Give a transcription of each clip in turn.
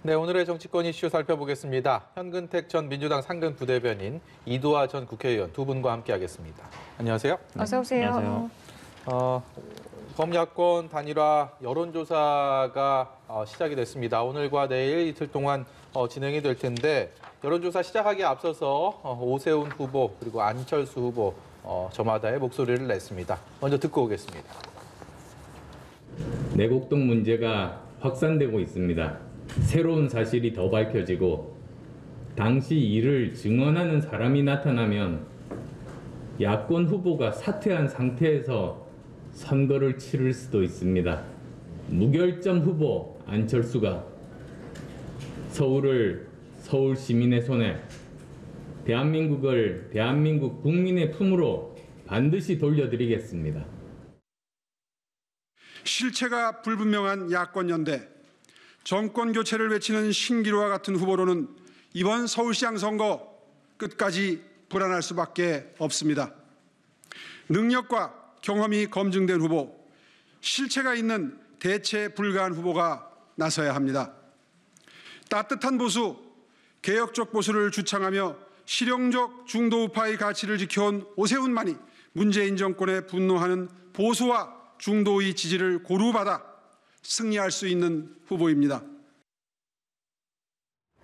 네, 오늘의 정치권 이슈 살펴보겠습니다. 현근택 전 민주당 상근 부대변인, 이두화 전 국회의원 두 분과 함께하겠습니다. 안녕하세요. 어서 오세요. 안녕하세요. 범야권 단일화 여론조사가 시작이 됐습니다. 오늘과 내일 이틀 동안 진행이 될 텐데 여론조사 시작하기에 앞서서 오세훈 후보 그리고 안철수 후보 저마다의 목소리를 냈습니다. 먼저 듣고 오겠습니다. 내곡동 문제가 확산되고 있습니다. 새로운 사실이 더 밝혀지고 당시 이를 증언하는 사람이 나타나면 야권 후보가 사퇴한 상태에서 선거를 치를 수도 있습니다. 무결점 후보 안철수가 서울을 서울 시민의 손에, 대한민국 국민의 품으로 반드시 돌려드리겠습니다. 실체가 불분명한 야권 연대, 정권 교체를 외치는 신기루와 같은 후보로는 이번 서울시장 선거 끝까지 불안할 수밖에 없습니다. 능력과 경험이 검증된 후보, 실체가 있는 대체 불가한 후보가 나서야 합니다. 따뜻한 보수, 개혁적 보수를 주창하며 실용적 중도 우파의 가치를 지켜온 오세훈만이 문재인 정권에 분노하는 보수와 중도의 지지를 고루 받아 승리할 수 있는 후보입니다.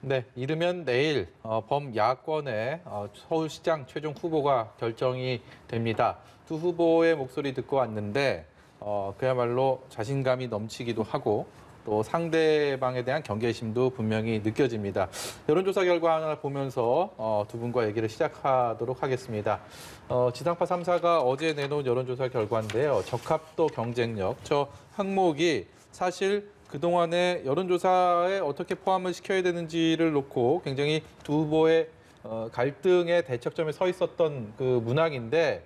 네, 이르면 내일 범야권의 서울시장 최종 후보가 결정이 됩니다. 두 후보의 목소리 듣고 왔는데 그야말로 자신감이 넘치기도 하고 또 상대방에 대한 경계심도 분명히 느껴집니다. 여론조사 결과 하나 보면서 두 분과 얘기를 시작하도록 하겠습니다. 지상파 3사가 어제 내놓은 여론조사 결과인데요. 적합도 경쟁력, 저 항목이 사실 그동안의 여론조사에 어떻게 포함을 시켜야 되는지를 놓고 굉장히 두 후보의 갈등의 대척점에 서 있었던 그 문항인데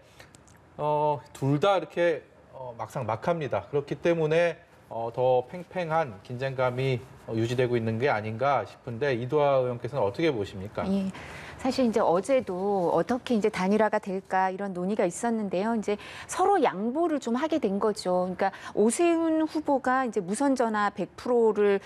둘 다 이렇게 막상막합니다. 그렇기 때문에 더 팽팽한 긴장감이 유지되고 있는 게 아닌가 싶은데 이두화 의원께서는 어떻게 보십니까? 예. 사실 이제 어제도 어떻게 이제 단일화가 될까 이런 논의가 있었는데요. 이제 서로 양보를 좀 하게 된 거죠. 그러니까 오세훈 후보가 이제 무선 전화 100%를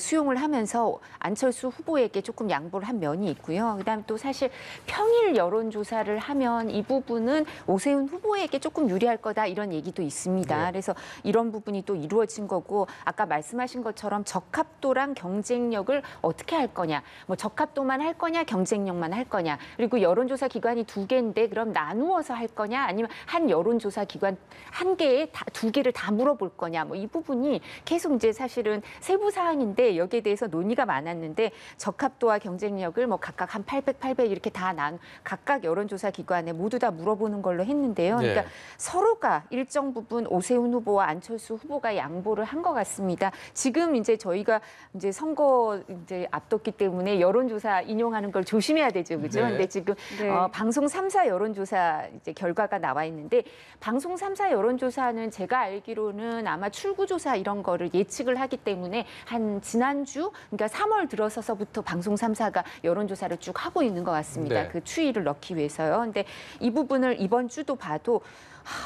수용을 하면서 안철수 후보에게 조금 양보를 한 면이 있고요. 그다음에 또 사실 평일 여론조사를 하면 이 부분은 오세훈 후보에게 조금 유리할 거다 이런 얘기도 있습니다. 네. 그래서 이런 부분이 또 이루어진 거고 아까 말씀하신 것처럼 적합도랑 경쟁력을 어떻게 할 거냐, 뭐 적합도만 할 거냐, 경쟁력만 할 거냐, 그리고 여론조사 기관이 두 개인데 그럼 나누어서 할 거냐, 아니면 한 여론조사 기관 한 개에 두 개를 다 물어볼 거냐, 뭐 이 부분이 계속 이제 사실은 세부 사항인데 여기에 대해서 논의가 많았는데 적합도와 경쟁력을 뭐 각각 한 800 이렇게 다 각각 여론조사 기관에 모두 다 물어보는 걸로 했는데요. 네. 그러니까 서로가 일정 부분 오세훈 후보와 안철수 후보가 양보를 한 것 같습니다. 지금 이제 저희가 이제 선거 이제 앞뒀기 때문에 여론조사 인용하는 걸 조심해야 되죠, 그죠? 네. 근데 지금 방송 3사 여론조사 이제 결과가 나와 있는데 방송 3사 여론조사는 제가 알기로는 아마 출구조사 이런 거를 예측을 하기 때문에 한 지난주, 그러니까 3월 들어서서부터 방송 3사가 여론조사를 쭉 하고 있는 것 같습니다. 네. 그 추이를 넣기 위해서요. 근데 이 부분을 이번 주도 봐도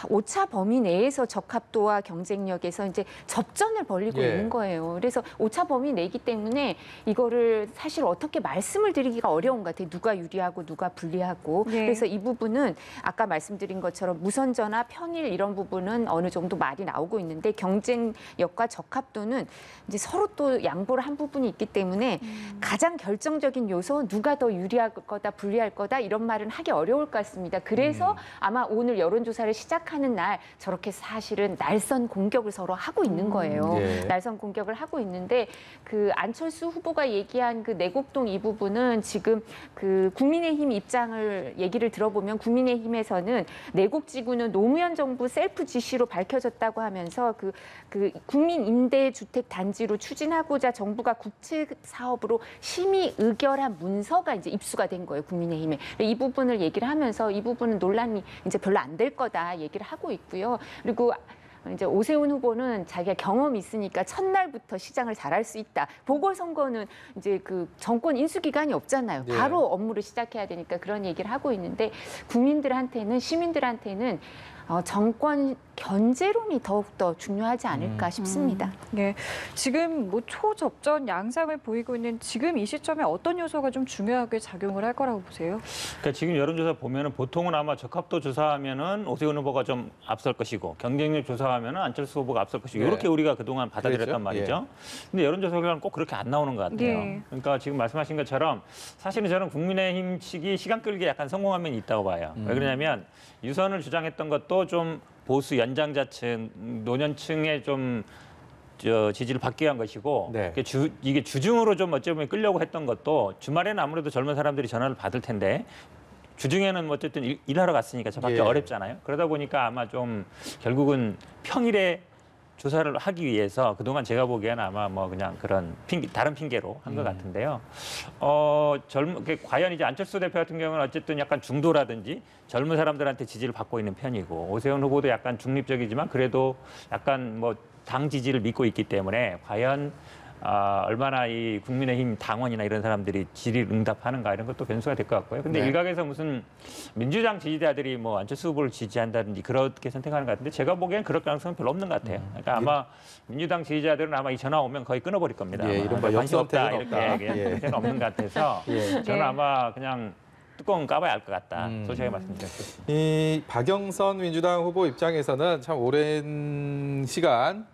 오차 범위 내에서 적합도와 경쟁력에서 이제 접전을 벌이고 예. 있는 거예요. 그래서 오차 범위 내기 때문에 이거를 사실 어떻게 말씀을 드리기가 어려운 것 같아요. 누가 유리하고 누가 불리하고. 네. 그래서 이 부분은 아까 말씀드린 것처럼 무선 전화, 평일 이런 부분은 어느 정도 말이 나오고 있는데 경쟁력과 적합도는 이제 서로 또 양보를 한 부분이 있기 때문에 가장 결정적인 요소 누가 더 유리할 거다 불리할 거다 이런 말은 하기 어려울 것 같습니다. 그래서 아마 오늘 여론조사를 시작하는 날 저렇게 사실은 날선 공격을 서로 하고 있는 거예요. 예. 날선 공격을 하고 있는데 그 안철수 후보가 얘기한 그 내곡동 이 부분은 지금 그 국민의힘 입장을 얘기를 들어보면 국민의힘에서는 내곡지구는 노무현 정부 셀프 지시로 밝혀졌다고 하면서 그 국민 임대주택 단지로 추진하고자 정부가 국책 사업으로 심의 의결한 문서가 이제 입수가 된 거예요, 국민의힘에. 이 부분을 얘기를 하면서 이 부분은 논란이 이제 별로 안 될 거다 얘기를 하고 있고요. 그리고 이제 오세훈 후보는 자기가 경험이 있으니까 첫날부터 시장을 잘할 수 있다. 보궐선거는 이제 그 정권 인수 기간이 없잖아요. 네. 바로 업무를 시작해야 되니까 그런 얘기를 하고 있는데 국민들한테는 시민들한테는 정권 견제론이 더욱더 중요하지 않을까 싶습니다. 예, 지금 뭐 초접전 양상을 보이고 있는 지금 이 시점에 어떤 요소가 좀 중요하게 작용을 할 거라고 보세요? 그러니까 지금 여론조사 보면은 보통은 아마 적합도 조사하면은 오세훈 후보가 좀 앞설 것이고 경쟁력 조사하면은 안철수 후보가 앞설 것이고 네. 이렇게 우리가 그동안 받아들였단 그렇죠. 말이죠. 근데 여론조사 결과는 꼭 그렇게 안 나오는 것 같아요. 예. 그러니까 지금 말씀하신 것처럼 사실은 저는 국민의힘 측이 시간 끌기에 약간 성공한 면이 있다고 봐요. 왜 그러냐면 유선을 주장했던 것도 좀 보수 연장자층, 노년층의 좀 지지를 받기 위한 것이고 네. 이게 주중으로 좀 어찌 보면 끌려고 했던 것도 주말에는 아무래도 젊은 사람들이 전화를 받을 텐데 주중에는 어쨌든 일하러 갔으니까 저 받기 예. 어렵잖아요. 그러다 보니까 아마 좀 결국은 평일에 조사를 하기 위해서 그동안 제가 보기에는 아마 뭐 그냥 그런 다른 핑계로 한 것 같은데요. 과연 이제 안철수 대표 같은 경우는 어쨌든 약간 중도라든지 젊은 사람들한테 지지를 받고 있는 편이고 오세훈 후보도 약간 중립적이지만 그래도 약간 뭐 당 지지를 믿고 있기 때문에 과연 얼마나 이 국민의힘 당원이나 이런 사람들이 질의를 응답하는가 이런 것도 변수가 될 것 같고요. 근데 네. 일각에서 무슨 민주당 지지자들이 뭐 안철수 후보를 지지한다든지 그렇게 선택하는 것 같은데 제가 보기엔 그럴 가능성은 별로 없는 것 같아요. 그러니까 아마 민주당 지지자들은 아마 이 전화 오면 거의 끊어버릴 겁니다. 예, 아마. 이른바 관심 없다 역선택은 이렇게 없다. 예. 선택은 없는 것 같아서 예. 저는 예. 아마 그냥 뚜껑 까봐야 알 것 같다. 솔직하게 말씀드렸습니다. 이 박영선 민주당 후보 입장에서는 참 오랜 시간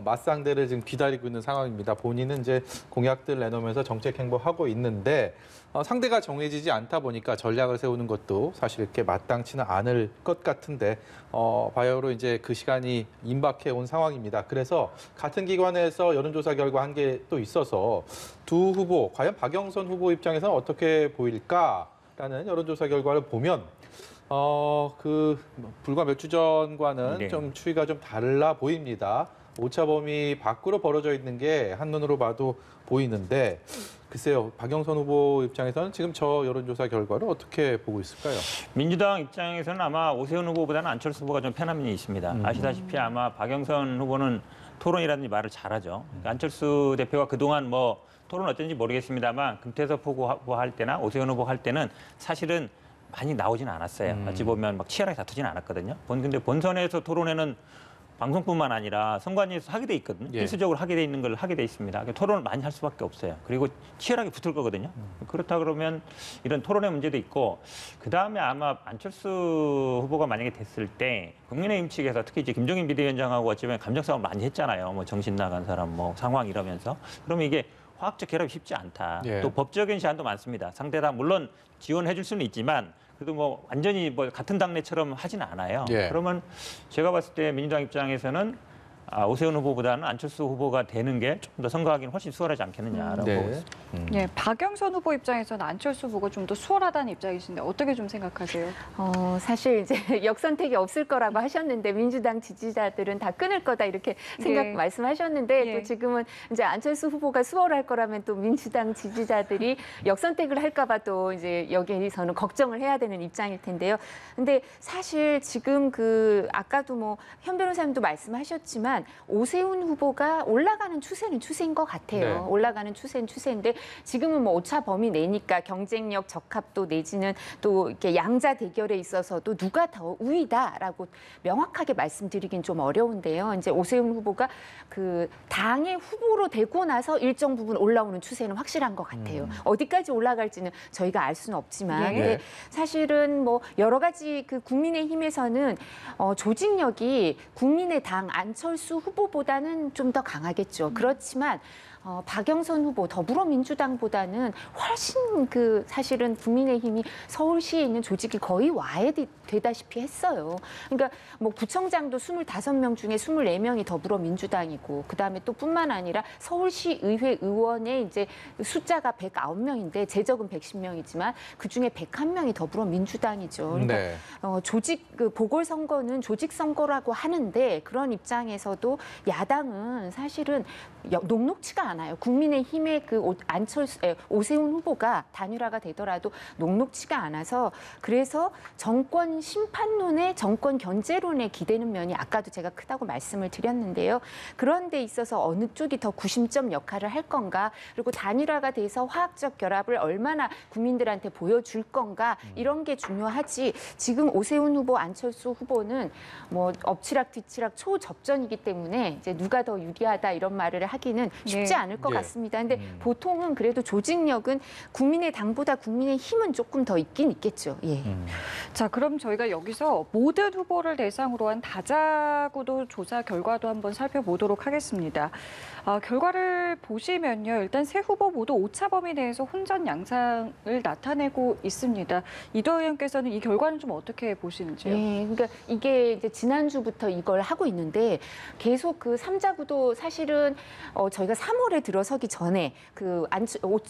맞상대를 지금 기다리고 있는 상황입니다. 본인은 이제 공약들 내놓으면서 정책 행보하고 있는데 상대가 정해지지 않다 보니까 전략을 세우는 것도 사실 이렇게 마땅치는 않을 것 같은데 바야흐로 이제 그 시간이 임박해 온 상황입니다. 그래서 같은 기관에서 여론조사 결과 한 게 또 있어서 두 후보 과연 박영선 후보 입장에서는 어떻게 보일까라는 여론조사 결과를 보면 불과 몇 주 전과는 네. 좀 추이가 좀 달라 보입니다. 오차 범위 밖으로 벌어져 있는 게 한눈으로 봐도 보이는데 글쎄요, 박영선 후보 입장에서는 지금 저 여론조사 결과를 어떻게 보고 있을까요? 민주당 입장에서는 아마 오세훈 후보보다는 안철수 후보가 좀 편한 면이 있습니다. 아시다시피 아마 박영선 후보는 토론이라든지 말을 잘하죠. 그러니까 안철수 대표가 그동안 뭐 토론 어쩐지 모르겠습니다만 금태섭 후보 할 때나 오세훈 후보 할 때는 사실은 많이 나오지는 않았어요. 어찌 보면 막 치열하게 다투지는 않았거든요. 근데 본선에서 토론회는 방송뿐만 아니라 선관위에서 하게 돼 있거든요. 예. 필수적으로 하게 돼 있는 걸 하게 돼 있습니다. 그러니까 토론을 많이 할 수밖에 없어요. 그리고 치열하게 붙을 거거든요. 그렇다 그러면 이런 토론의 문제도 있고 그다음에 아마 안철수 후보가 만약에 됐을 때 국민의힘 측에서 특히 이제 김종인 비대위원장하고 어찌보면 감정 싸움을 많이 했잖아요. 뭐 정신 나간 사람 뭐 상황 이러면서. 그러면 이게 화학적 결합이 쉽지 않다. 예. 또 법적인 시한도 많습니다. 상대당 물론 지원해 줄 수는 있지만 그래도 뭐 완전히 뭐 같은 당내처럼 하지는 않아요. 예. 그러면 제가 봤을 때 민주당 입장에서는 오세훈 후보보다는 안철수 후보가 되는 게 조금 더 선거하기는 훨씬 수월하지 않겠느냐라고 보고 있습니다. 예, 박영선 후보 입장에서는 안철수 후보가 좀 더 수월하다는 입장이신데 어떻게 좀 생각하세요? 사실 이제 역선택이 없을 거라고 하셨는데 민주당 지지자들은 다 끊을 거다 이렇게 생각 예. 말씀하셨는데 예. 또 지금은 이제 안철수 후보가 수월할 거라면 또 민주당 지지자들이 역선택을 할까 봐 또 이제 여기에서는 걱정을 해야 되는 입장일 텐데요. 근데 사실 지금 아까도 뭐 현 변호사님도 말씀하셨지만 오세훈 후보가 올라가는 추세는 추세인 것 같아요. 네. 올라가는 추세는 추세인데 지금은 뭐 오차 범위 내니까 경쟁력 적합도 내지는 또 이렇게 양자 대결에 있어서도 누가 더 우위다라고 명확하게 말씀드리긴 좀 어려운데요. 이제 오세훈 후보가 당의 후보로 되고 나서 일정 부분 올라오는 추세는 확실한 것 같아요. 어디까지 올라갈지는 저희가 알 수는 없지만 예. 근데 사실은 뭐 여러 가지 국민의힘에서는 조직력이 국민의당 안철수 후보보다는 좀 더 강하겠죠. 그렇지만 박영선 후보 더불어민주당보다는 훨씬 사실은 국민의힘이 서울시에 있는 조직이 거의 와해되다시피 했어요. 그러니까 뭐 구청장도 25명 중에 24명이 더불어민주당이고 그다음에 또 뿐만 아니라 서울시 의회 의원의 이제 숫자가 109명인데 재적은 110명이지만 그중에 101명이 더불어민주당이죠. 그러니까 네. 조직 보궐선거는 조직선거라고 하는데 그런 입장에서도 야당은 사실은 녹록치가 않아요. 국민의힘의 그 오세훈 후보가 단일화가 되더라도 녹록치가 않아서 그래서 정권 심판론에 정권 견제론에 기대는 면이 아까도 제가 크다고 말씀을 드렸는데요. 그런 데 있어서 어느 쪽이 더 구심점 역할을 할 건가 그리고 단일화가 돼서 화학적 결합을 얼마나 국민들한테 보여줄 건가 이런 게 중요하지 지금 오세훈 후보, 안철수 후보는 뭐 엎치락 뒤치락 초접전이기 때문에 이제 누가 더 유리하다 이런 말을 하기는 쉽지 않을 것 같습니다. 근데 보통은 그래도 조직력은 국민의당보다 국민의힘은 조금 더 있긴 있겠죠. 예. 자, 그럼 저희가 여기서 모든 후보를 대상으로 한 다자구도 조사 결과도 한번 살펴보도록 하겠습니다. 결과를 보시면요. 일단 세 후보 모두 오차 범위 내에서 혼전 양상을 나타내고 있습니다. 이도하 의원께서는 이 결과는 좀 어떻게 보시는지요? 네, 그러니까 이게 이제 지난주부터 이걸 하고 있는데 계속 그 삼자구도 사실은 저희가 3월에 들어서기 전에 그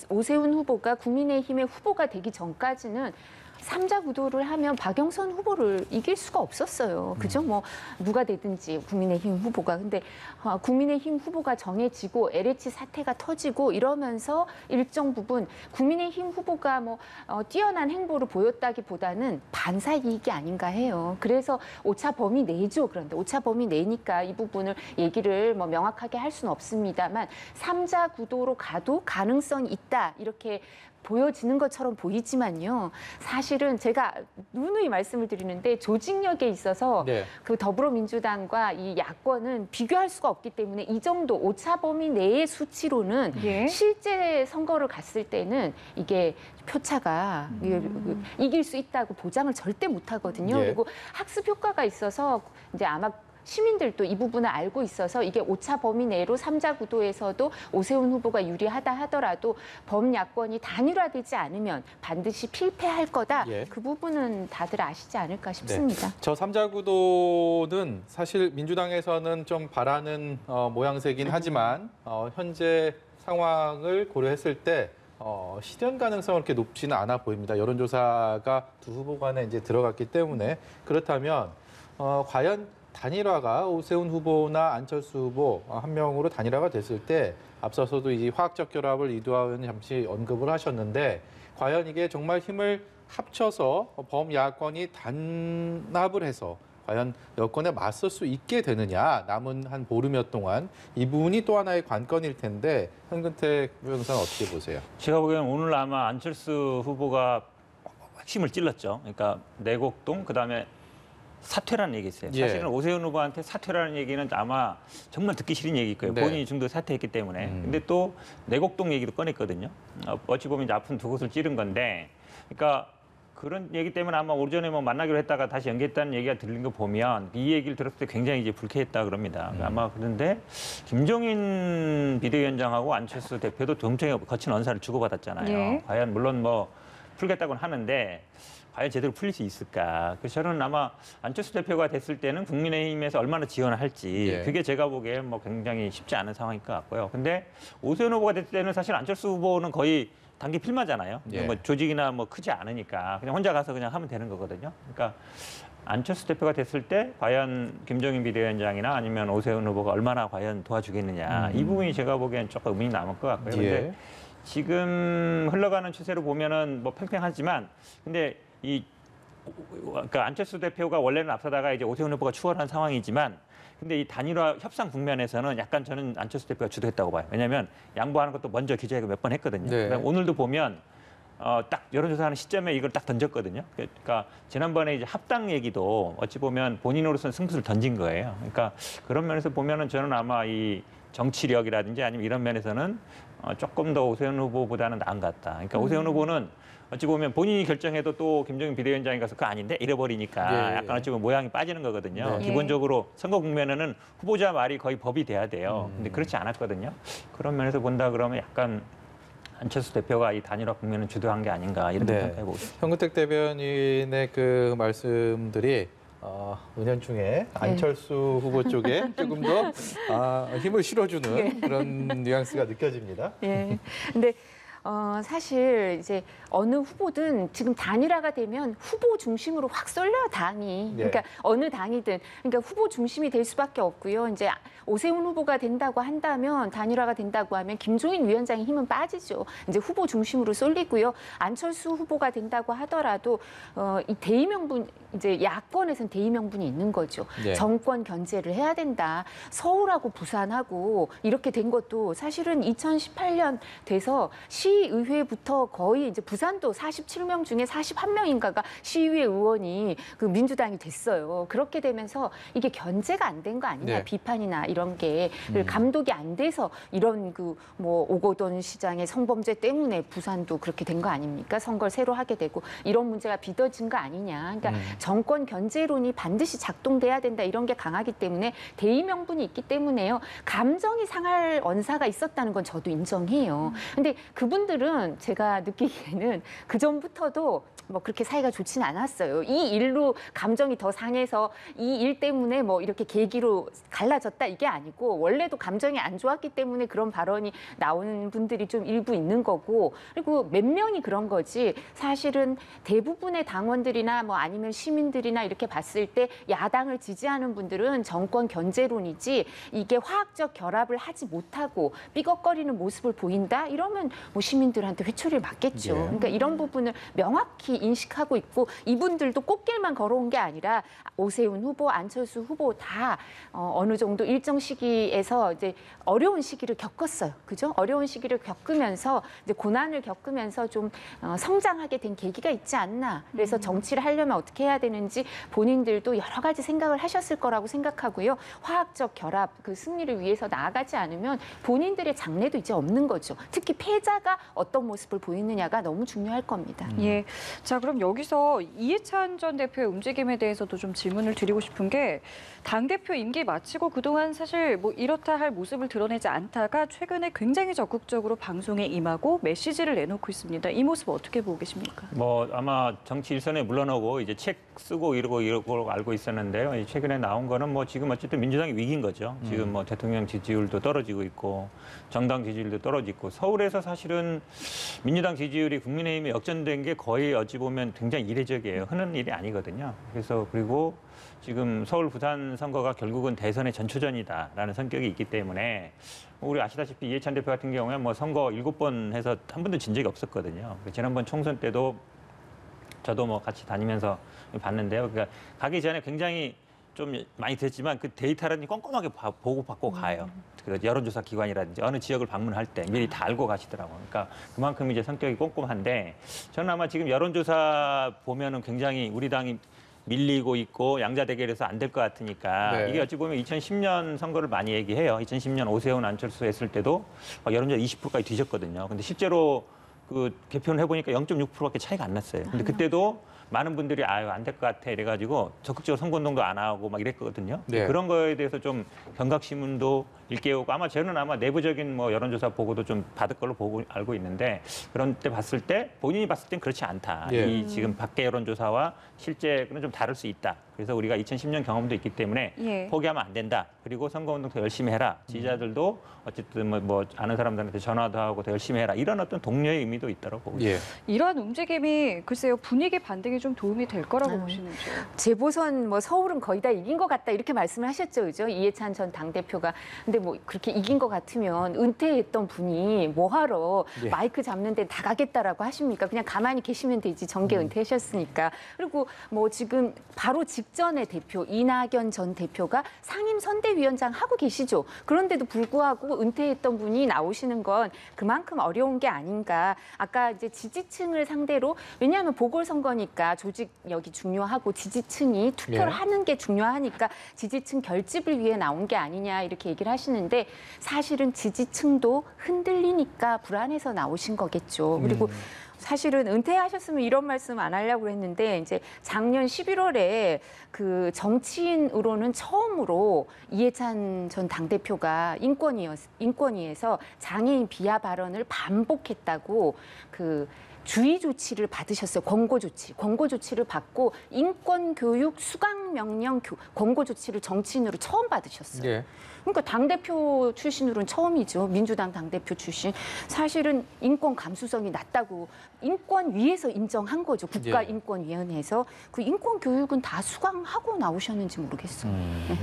오세훈 후보가 국민의힘의 후보가 되기 전까지는 삼자 구도를 하면 박영선 후보를 이길 수가 없었어요. 그죠? 뭐 누가 되든지 국민의힘 후보가. 근데 국민의힘 후보가 정해지고 LH 사태가 터지고 이러면서 일정 부분 국민의힘 후보가 뭐 뛰어난 행보를 보였다기보다는 반사 이익이 아닌가 해요. 그래서 오차 범위 내죠. 그런데 오차 범위 내니까 이 부분을 얘기를 뭐 명확하게 할 수는 없습니다만 삼자 구도로 가도 가능성이 있다. 이렇게 보여지는 것처럼 보이지만요. 사실은 제가 누누이 말씀을 드리는데 조직력에 있어서 네. 그 더불어민주당과 이 야권은 비교할 수가 없기 때문에 이 정도 오차 범위 내의 수치로는 예. 실제 선거를 갔을 때는 이게 표차가 이길 수 있다고 보장을 절대 못 하거든요. 예. 그리고 학습 효과가 있어서 이제 아마 시민들도 이 부분을 알고 있어서 이게 오차 범위 내로 삼자 구도에서도 오세훈 후보가 유리하다 하더라도 범야권이 단일화되지 않으면 반드시 필패할 거다. 예. 그 부분은 다들 아시지 않을까 싶습니다. 네. 저 삼자구도는 사실 민주당에서는 좀 바라는 모양새긴 하지만 현재 상황을 고려했을 때 실현 가능성은 그렇게 높지는 않아 보입니다. 여론조사가 두 후보 간에 이제 들어갔기 때문에 그렇다면 과연 단일화가 오세훈 후보나 안철수 후보 한 명으로 단일화가 됐을 때 앞서서도 이 화학적 결합을 이도하 의원이 잠시 언급을 하셨는데 과연 이게 정말 힘을 합쳐서 범야권이 단합을 해서 과연 여권에 맞설 수 있게 되느냐 남은 한 보름여 동안 이 부분이 또 하나의 관건일 텐데 현근택 부영사는 어떻게 보세요? 제가 보기에는 오늘 아마 안철수 후보가 핵심을 찔렀죠. 그러니까 내곡동 그다음에 사퇴라는 얘기 있어요. 예. 사실은 오세훈 후보한테 사퇴라는 얘기는 아마 정말 듣기 싫은 얘기일 거예요. 네. 본인이 중도 사퇴했기 때문에. 근데 또 내곡동 얘기도 꺼냈거든요. 어찌 보면 이제 아픈 두 곳을 찌른 건데, 그러니까 그런 얘기 때문에 아마 오전에 뭐 만나기로 했다가 다시 연기했다는 얘기가 들린 거 보면 이 얘기를 들었을 때 굉장히 이제 불쾌했다 그럽니다. 아마 그런데 김종인 비대위원장하고 안철수 대표도 굉장히 거친 언사를 주고받았잖아요. 예. 과연 물론 뭐 풀겠다고는 하는데 과연 제대로 풀릴 수 있을까? 그래서 저는 아마 안철수 대표가 됐을 때는 국민의힘에서 얼마나 지원을 할지 예. 그게 제가 보기엔 뭐 굉장히 쉽지 않은 상황일 것 같고요. 근데 오세훈 후보가 됐을 때는 사실 안철수 후보는 거의 단기 필마잖아요. 예. 뭐 조직이나 뭐 크지 않으니까 그냥 혼자 가서 그냥 하면 되는 거거든요. 그러니까 안철수 대표가 됐을 때 과연 김종인 비대위원장이나 아니면 오세훈 후보가 얼마나 과연 도와주겠느냐 이 부분이 제가 보기엔 조금 의문이 남을 것 같고요. 근데 예. 지금 흘러가는 추세로 보면은 뭐 팽팽하지만 근데 그러니까 안철수 대표가 원래는 앞서다가 이제 오세훈 후보가 추월한 상황이지만 근데 이 단일화 협상 국면에서는 약간 저는 안철수 대표가 주도했다고 봐요. 왜냐하면 양보하는 것도 먼저 기자회견 몇 번 했거든요. 네. 그다음에 오늘도 보면 딱 여론조사하는 시점에 이걸 딱 던졌거든요. 그러니까 지난번에 이제 합당 얘기도 어찌 보면 본인으로서는 승부를 던진 거예요. 그러니까 그런 면에서 보면은 저는 아마 이 정치력이라든지 아니면 이런 면에서는 조금 더 오세훈 후보보다는 나은 것 같다. 그러니까 오세훈 후보는 어찌 보면 본인이 결정해도 또 김종인 비대위원장이 가서 그거 아닌데 이래버리니까 예. 약간 어찌 보면 모양이 빠지는 거거든요. 네. 기본적으로 선거 국면에는 후보자 말이 거의 법이 돼야 돼요. 근데 그렇지 않았거든요. 그런 면에서 본다 그러면 약간 안철수 대표가 이 단일화 국면을 주도한 게 아닌가 이렇게 네. 평가해보고 있습니다. 현근택 대변인의 그 말씀들이 은연중에 안철수 후보 쪽에 조금 더 힘을 실어주는 그런 뉘앙스가 느껴집니다. 예. 근데 사실 이제 어느 후보든 지금 단일화가 되면 후보 중심으로 확 쏠려요, 당이. 예. 그러니까 어느 당이든. 그러니까 후보 중심이 될 수밖에 없고요. 이제 오세훈 후보가 된다고 한다면, 단일화가 된다고 하면 김종인 위원장의 힘은 빠지죠. 이제 후보 중심으로 쏠리고요. 안철수 후보가 된다고 하더라도 이 대의 명분, 이제 야권에서는 대의 명분이 있는 거죠. 예. 정권 견제를 해야 된다. 서울하고 부산하고 이렇게 된 것도 사실은 2018년 돼서 시의회부터 거의 이제 부산도 47명 중에 41명인가가 시의회 의원이 그 민주당이 됐어요. 그렇게 되면서 이게 견제가 안 된 거 아니냐, 네. 비판이나 이런 게 감독이 안 돼서 이런 그 뭐 오거돈 시장의 성범죄 때문에 부산도 그렇게 된 거 아닙니까? 선거를 새로 하게 되고 이런 문제가 빚어진 거 아니냐. 그러니까 정권 견제론이 반드시 작동돼야 된다, 이런 게 강하기 때문에 대의 명분이 있기 때문에요. 감정이 상할 언사가 있었다는 건 저도 인정해요. 근데 그분들은 제가 느끼기에는 그 전부터도 뭐 그렇게 사이가 좋지는 않았어요. 이 일로 감정이 더 상해서 이 일 때문에 뭐 이렇게 계기로 갈라졌다, 이게 아니고 원래도 감정이 안 좋았기 때문에 그런 발언이 나오는 분들이 좀 일부 있는 거고, 그리고 몇 명이 그런 거지 사실은 대부분의 당원들이나 뭐 아니면 시민들이나 이렇게 봤을 때 야당을 지지하는 분들은 정권 견제론이지, 이게 화학적 결합을 하지 못하고 삐걱거리는 모습을 보인다 이러면 뭐 시민들한테 회초리를 맞겠죠. 예. 그러니까 이런 부분을 명확히 인식하고 있고, 이분들도 꽃길만 걸어온 게 아니라 오세훈 후보, 안철수 후보 다 어느 정도 일정 시기에서 이제 어려운 시기를 겪었어요. 그죠? 어려운 시기를 겪으면서 이제 고난을 겪으면서 좀 성장하게 된 계기가 있지 않나. 그래서 정치를 하려면 어떻게 해야 되는지 본인들도 여러 가지 생각을 하셨을 거라고 생각하고요. 화학적 결합, 그 승리를 위해서 나아가지 않으면 본인들의 장래도 이제 없는 거죠. 특히 패자가 어떤 모습을 보이느냐가 너무 중요할 겁니다. 예. 자, 그럼 여기서 이해찬 전 대표의 움직임에 대해서도 좀 질문을 드리고 싶은 게, 당대표 임기 마치고 그동안 사실 뭐 이렇다 할 모습을 드러내지 않다가 최근에 굉장히 적극적으로 방송에 임하고 메시지를 내놓고 있습니다. 이 모습 어떻게 보고 계십니까? 뭐 아마 정치 일선에 물러나고 이제 책 쓰고 이러고 알고 있었는데요. 이 최근에 나온 거는 뭐 지금 어쨌든 민주당이 위기인 거죠. 지금 뭐 대통령 지지율도 떨어지고 있고 정당 지지율도 떨어지고, 서울에서 사실은 민주당 지지율이 국민의힘에 역전된 게 거의 어찌 보면 굉장히 이례적이에요. 흔한 일이 아니거든요. 그래서 그리고 지금 서울 부산 선거가 결국은 대선의 전초전이다라는 성격이 있기 때문에, 우리 아시다시피 이해찬 대표 같은 경우에 뭐 선거 7번 해서 한 번도 진 적이 없었거든요. 지난번 총선 때도 저도 뭐 같이 다니면서 봤는데요. 그러니까 가기 전에 굉장히 좀 많이 됐지만 그 데이터라든지 꼼꼼하게 보고받고 가요. 그 여론조사 기관이라든지 어느 지역을 방문할 때 미리 다 알고 가시더라고요. 그러니까 그만큼 이제 성격이 꼼꼼한데, 저는 아마 지금 여론조사 보면은 굉장히 우리 당이 밀리고 있고 양자 대결에서 안 될 것 같으니까, 네. 이게 어찌 보면 2010년 선거를 많이 얘기해요. 2010년 오세훈 안철수 했을 때도 여론조사 20%까지 뒤졌거든요. 근데 실제로 그 개표를 해보니까 0.6%밖에 차이가 안 났어요. 근데 그때도 많은 분들이 아유 안 될 것 같아 이래가지고 적극적으로 선거운동도 안 하고 막 이랬거든요. 네. 그런 거에 대해서 좀 경각신문도 일깨우고, 아마 저는 아마 내부적인 뭐 여론조사 보고도 좀 받을 걸로 알고 있는데, 그런 때 봤을 때 본인이 봤을 땐 그렇지 않다. 예. 이 지금 밖의 여론조사와 실제는 좀 다를 수 있다. 그래서 우리가 2010년 경험도 있기 때문에 예. 포기하면 안 된다. 그리고 선거운동 더 열심히 해라. 지지자들도 어쨌든 뭐 아는 사람들한테 전화도 하고 더 열심히 해라. 이런 어떤 독려의 의미도 있다고 보고 있습니다. 예. 이러한 움직임이 글쎄요, 분위기 반등에 좀 도움이 될 거라고 보시는지요? 재보선 뭐 서울은 거의 다 이긴 것 같다 이렇게 말씀을 하셨죠, 그죠? 이해찬 전 당대표가. 근데 뭐 그렇게 이긴 것 같으면 은퇴했던 분이 뭐하러 예. 마이크 잡는 데 다 가겠다라고 하십니까? 그냥 가만히 계시면 되지, 정계 은퇴하셨으니까. 그리고 뭐 지금 바로 직전에 대표 이낙연 전 대표가 상임 선대위원장 하고 계시죠. 그런데도 불구하고 은퇴했던 분이 나오시는 건 그만큼 어려운 게 아닌가. 아까 이제 지지층을 상대로, 왜냐하면 보궐선거니까 조직력이 중요하고 지지층이 투표를 예. 하는 게 중요하니까 지지층 결집을 위해 나온 게 아니냐 이렇게 얘기를 하시는데, 사실은 지지층도 흔들리니까 불안해서 나오신 거겠죠. 그리고 사실은 은퇴하셨으면 이런 말씀 안 하려고 했는데 이제 작년 11월에 그 정치인으로는 처음으로 이해찬 전 당대표가 인권위에서 장애인 비하 발언을 반복했다고 그 주의 조치를 받으셨어요. 권고 조치를 받고 인권 교육 수강 명령 권고 조치를 정치인으로 처음 받으셨어요. 예. 그러니까 당대표 출신으로는 처음이죠. 민주당 당대표 출신. 사실은 인권 감수성이 낮다고 인권위에서 인정한 거죠. 국가인권위원회에서. 그 인권 교육은 다 수강하고 나오셨는지 모르겠어요.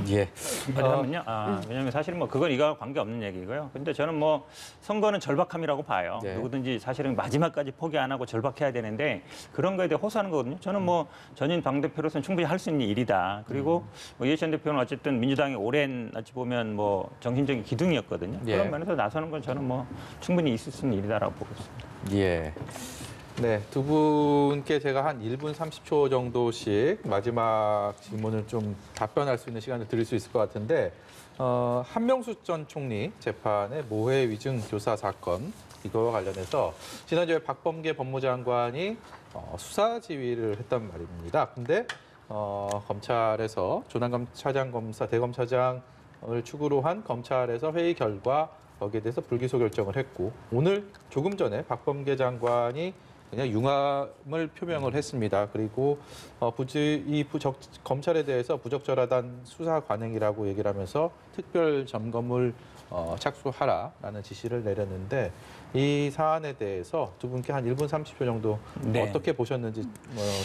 예. 왜냐면요. 왜냐면 사실은 뭐 그건 이거와 관계없는 얘기고요. 근데 저는 뭐 선거는 절박함이라고 봐요. 네. 누구든지 사실은 마지막까지 포기 안 하고 절박해야 되는데 그런 거에 대해 호소하는 거거든요. 저는 뭐 전임 당대표로서는 충분히 할 수 있는 일이다. 그리고 뭐 이해찬 대표는 어쨌든 민주당의 오랜 어찌 보면 뭐 정신적인 기둥이었거든요. 예. 그런 면에서 나서는 건 저는 뭐 충분히 있을 수 있는 일이다라고 보고 있습니다. 예. 네, 두 분께 제가 한 1분 30초 정도씩 마지막 질문을 좀 답변할 수 있는 시간을 드릴 수 있을 것 같은데 한명숙 전 총리 재판의 모해 위증 교사 사건 이거와 관련해서 지난주에 박범계 법무장관이 수사 지휘를 했단 말입니다. 근데 검찰에서 조남관 차장검사 대검차장을 축으로 한 검찰에서 회의 결과 거기에 대해서 불기소 결정을 했고 오늘 조금 전에 박범계 장관이 그냥 융함을 표명을 했습니다. 그리고 검찰에 대해서 부적절하단 수사 관행이라고 얘기를 하면서 특별 점검을 착수하라라는 지시를 내렸는데 이 사안에 대해서 두 분께 한 1분 30초 정도 네. 어떻게 보셨는지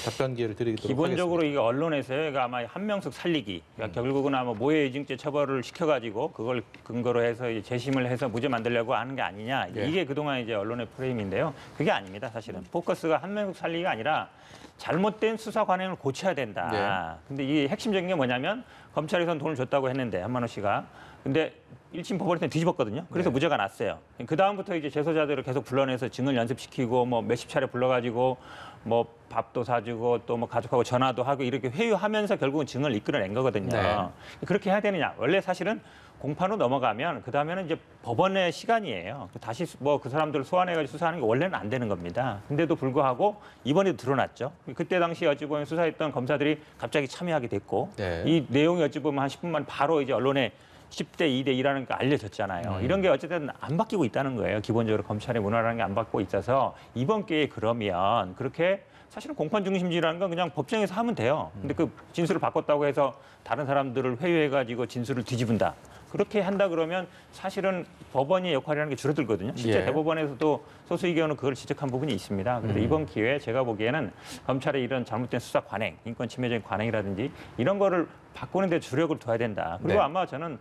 답변 기회를 드리도록 기본적으로 하겠습니다. 이게 언론에서요, 이거 아마 한명숙 살리기, 그러니까 결국은 아마 모해위증죄 처벌을 시켜가지고 그걸 근거로 해서 이제 재심을 해서 무죄 만들려고 하는 게 아니냐, 예. 이게 그동안 이제 언론의 프레임인데요. 그게 아닙니다, 사실은. 포커스가 한명숙 살리기가 아니라 잘못된 수사 관행을 고쳐야 된다. 근데 이게 핵심적인 게 뭐냐면 검찰에서는 돈을 줬다고 했는데 한만호 씨가. 근데 1심 법원에서는 뒤집었거든요. 그래서 네. 무죄가 났어요. 그 다음부터 이제 재소자들을 계속 불러내서 증을 연습시키고 뭐 몇십 차례 불러가지고 뭐 밥도 사주고 또 뭐 가족하고 전화도 하고 이렇게 회유하면서 결국은 증을 이끌어낸 거거든요. 네. 그렇게 해야 되느냐? 원래 사실은 공판으로 넘어가면 그 다음에는 이제 법원의 시간이에요. 다시 뭐 그 사람들을 소환해가지고 수사하는 게 원래는 안 되는 겁니다. 근데도 불구하고 이번에도 드러났죠. 그때 당시 어찌 보면 수사했던 검사들이 갑자기 참여하게 됐고 네. 이 내용이 어찌 보면 한 10분 만에 바로 이제 언론에 10대 2대 2라는 게 알려졌잖아요. 이런 게 어쨌든 안 바뀌고 있다는 거예요. 기본적으로 검찰의 문화라는 게 안 바뀌고 있어서 이번 기회에 그러면 그렇게 사실은 공판 중심주의라는 건 그냥 법정에서 하면 돼요. 근데 그 진술을 바꿨다고 해서 다른 사람들을 회유해가지고 진술을 뒤집은다. 그렇게 한다 그러면 사실은 법원의 역할이라는 게 줄어들거든요. 실제 예. 대법원에서도 소수 의견은 그걸 지적한 부분이 있습니다. 그런데 이번 기회에 제가 보기에는 검찰의 이런 잘못된 수사 관행, 인권 침해적인 관행이라든지 이런 거를 바꾸는 데 주력을 둬야 된다. 그리고 네. 아마 저는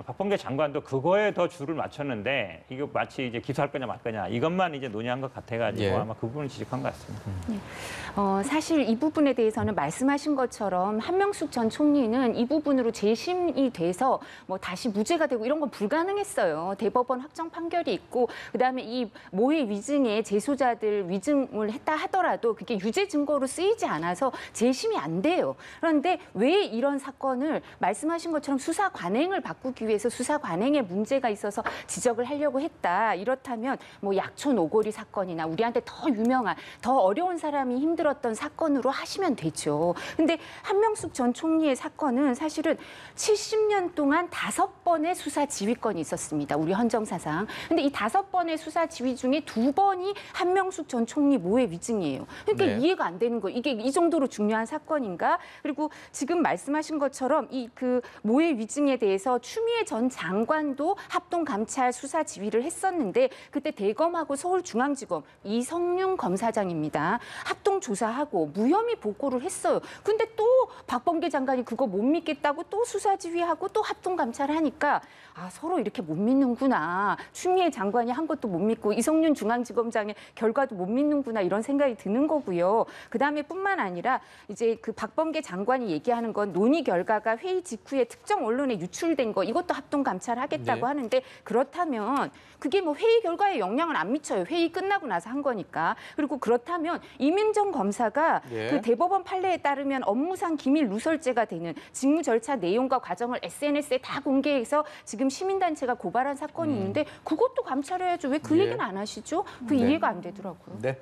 박범계 장관도 그거에 더 줄을 맞췄는데 이거 마치 이제 기소할 거냐 말 거냐 이것만 이제 논의한 것 같아가지고 예. 아마 그 부분을 지적한 것 같습니다. 사실 이 부분에 대해서는 말씀하신 것처럼 한명숙 전 총리는 이 부분으로 재심이 돼서 뭐 다시 무죄가 되고 이런 건 불가능했어요. 대법원 확정 판결이 있고 그다음에 이 모해 위증에 재소자들 위증을 했다 하더라도 그게 유죄 증거로 쓰이지 않아서 재심이 안 돼요. 그런데 왜 이런 사건을 말씀하신 것처럼 수사 관행을 바꾸기 위해서 수사 관행에 문제가 있어서 지적을 하려고 했다. 이렇다면 뭐 약촌 오거리 사건이나 우리한테 더 유명한 더 어려운 사람이 힘들었던 사건으로 하시면 되죠. 근데 한명숙 전 총리의 사건은 사실은 70년 동안 5번의 수사 지휘권이 있었습니다. 우리 헌정사상. 근데 이 5번의 수사 지휘 중에 2번이 한명숙 전 총리 모해 위증이에요. 그러니까 네. 이해가 안 되는 거예요. 이게 이 정도로 중요한 사건인가? 그리고 지금 말씀하신 것처럼 이 그 모해 위증에 대해서 추미애 전 장관도 합동 감찰 수사 지휘를 했었는데 그때 대검하고 서울중앙지검 이성윤 검사장입니다. 합동 조사하고 무혐의 보고를 했어요. 근데 또 박범계 장관이 그거 못 믿겠다고 또 수사 지휘하고 또 합동 감찰을 하니까 아, 서로 이렇게 못 믿는구나. 추미애 장관이 한 것도 못 믿고 이성윤 중앙지검장의 결과도 못 믿는구나 이런 생각이 드는 거고요. 그다음에 뿐만 아니라 이제 그 박범계 장관이 얘기하는 건 논의 결과가 회의 직후에 특정 언론에 유출된 거 이것도 합동 감찰하겠다고 네. 하는데 그렇다면 그게 뭐 회의 결과에 영향을 안 미쳐요. 회의 끝나고 나서 한 거니까. 그리고 그렇다면 이민정 검사가 예. 그 대법원 판례에 따르면 업무상 기밀 누설죄가 되는 직무 절차 내용과 과정을 SNS에 다 공개해서 지금 시민단체가 고발한 사건이 있는데 그것도 감찰해야죠. 왜 그 예. 얘기는 안 하시죠? 거죠? 그 네. 이해가 안 되더라고요. 네,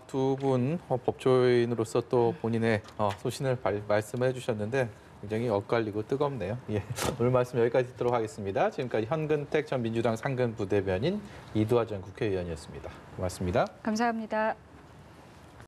두 분 법조인으로서 또 본인의 소신을 말씀해 주셨는데 굉장히 엇갈리고 뜨겁네요. 예, 오늘 말씀 여기까지 듣도록 하겠습니다. 지금까지 현근택 전 민주당 상근 부대변인, 이두하 전 국회의원이었습니다. 고맙습니다. 감사합니다.